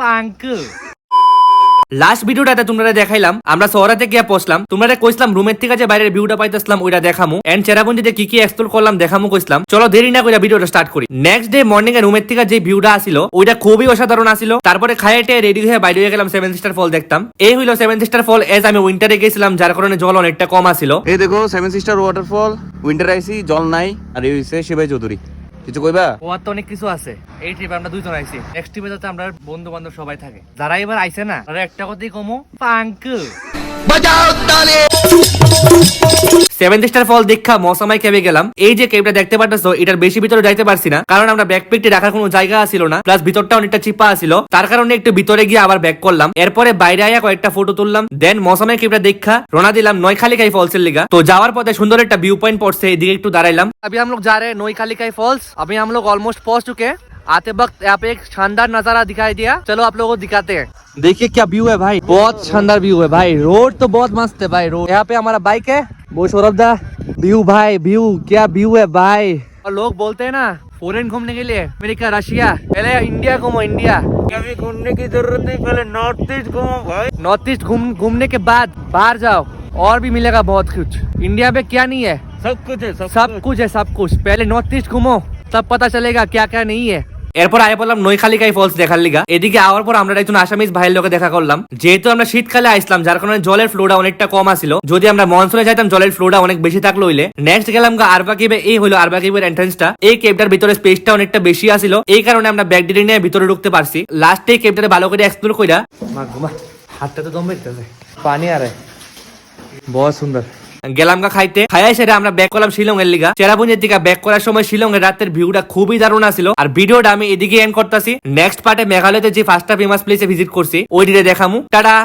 Uncle last ভিডিওটাতে তোমরা দেখাইলাম আমরা শহরাতে গিয়ে পৌঁছলাম, তোমরা কইছিলাম রুমের থেকে যে বাইরের ভিউটা পাইতেছিলাম ওইটা দেখামু এন্ড চেরাপুঞ্জিতে কি কি এক্সপ্লোর করলাম দেখামু কইছিলাম। চলো দেরি না করে ভিডিওটা স্টার্ট করি। নেক্সট ডে মর্নিং এ রুমের থেকে যে ভিউটা আসিল ওইটা খুবই অসাধারণ আসিল। তারপরে খাইতে রেডি হয়ে বাইরে হয়ে গেলাম সেভেন সিস্টার ফল দেখতাম। এই হইলো সেভেন সিস্টার ফল, এজ আমি উইন্টারে গেছিলাম যার কারণে জল অনেকটা কম আসিল। এই দেখো সেভেন সিস্টার ওয়াটারফল, উইন্টার আইসি, জল নাই। আর এই হইছে শিবাই চৌধুরী। কিছু কইবা? ওয়ার তো অনেক কিছু আছে। এই ট্রিপে আমরা দুইজন আইছি, নেক্সট ট্রিপে যাতে আমরা বন্ধু বান্ধব সবাই থাকে। যারা এবার আইছে না তারা একটা কথাই কমো, আঙ্কেল বাজাও তালে। সেভেন স্টার ফল দেখা মৌসামাই কেবে গেলাম। এই যে কেবটা দেখতে পারতেছো এটার বেশি ভিতরে যাইতে পারছি না, কারণ আমরা ব্যাকপ্যাকটি রাখার কোনো জায়গা ছিল না, প্লাস ভিতরটা অনেকটা চিপা ছিল, তার কারণে একটু ভিতরে গিয়ে আবার ব্যাক করলাম। এরপরে বাইরে আয়া কয়েকটা ফটো তুললাম, দেন মৌসামাই কেবটা দেখা রওনা দিলাম নয়খালিকাই ফলসের লিগা। তো যাওয়ার পথে সুন্দর একটা ভিউ পয়েন্ট পড়ছে, এদিকে একটু দাঁড়াইলাম। अभी हम लोग जा रहे हैं नोईखालिकाई फॉल्स। अभी हम लोग ऑलमोस्ट पहुंच चुके हैं। आते वक्त यहाँ पे एक शानदार नजारा दिखाई दिया, चलो आप लोगों को दिखाते हैं। देखिए क्या व्यू है भाई, बहुत शानदार व्यू है भाई। रोड तो बहुत मस्त है भाई। रोड यहाँ पे हमारा बाइक है, वो सौरभ दा। व्यू भाई व्यू, क्या व्यू है भाई। और लोग बोलते हैं ना फॉरेन घूमने के लिए अमेरिका रशिया, पहले इंडिया घूमो। इंडिया कभी घूमने की जरूरत नहीं, पहले नॉर्थ ईस्ट घूमो भाई। नॉर्थ ईस्ट घूमने के बाद बाहर जाओ और भी मिलेगा बहुत कुछ। इंडिया में क्या नहीं है, सब कुछ है, सब कुछ है, सब कुछ। पहले नॉर्थ ईस्ट घूमो तब पता चलेगा क्या क्या नहीं है। এরপর আয় বললাম নয়খালিকাই ফলস দেখার লিগা। এদিকে আওয়ার পর আমরা একজন আসামিজ ভাইয়ের লোকে দেখা করলাম। যেহেতু আমরা শীতকালে আসলাম যার কারণে জলের ফ্লোটা অনেকটা কম আসিল। যদি আমরা মনসুনে যাইতাম জলের ফ্লোটা অনেক বেশি থাকলো হইলে। নেক্সট গেলাম আরবা কেবে। এই হলো আরবা কেবের এন্ট্রান্সটা। এই কেবটার ভিতরে স্পেসটা অনেকটা বেশি আসিল, এই কারণে আমরা ব্যাগ ডিরে নিয়ে ভিতরে ঢুকতে পারছি। লাস্টে কেবটারে ভালো করে এক্সপ্লোর কইরা হাতটা তো দম বেরতেছে, পানি আরে বহুত সুন্দর। গেলাম খাইতে, খাইয়া সেটা আমরা ব্যাক করলাম শিলং এর লিগা। চেরাপুঞ্জির দিকে ব্যাক করার সময় শিলং এর রাতের ভিউটা খুবই দারুণ ছিল। আর ভিডিওটা আমি এদিকে এন্ড করতেছি। নেক্সট পার্টে মেঘালয়তে যে 5টা ফেমাস প্লেসে ভিজিট করছি ওই দিকে দেখামু। টাটা।